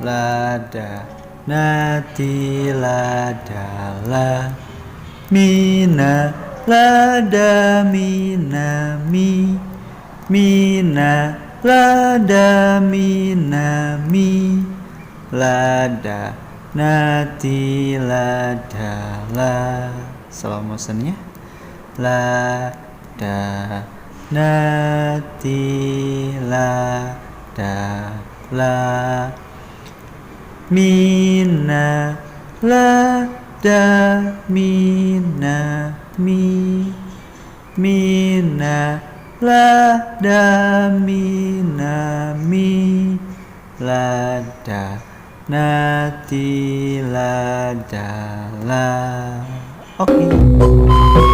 lada, nati lada la, mina lada mina mi, mina lada mina mi, lada nati lada la. Slow motionnya, lada nati lada la, mina lada mina mi, mina lada mina mi, lada nati lada la. Oke.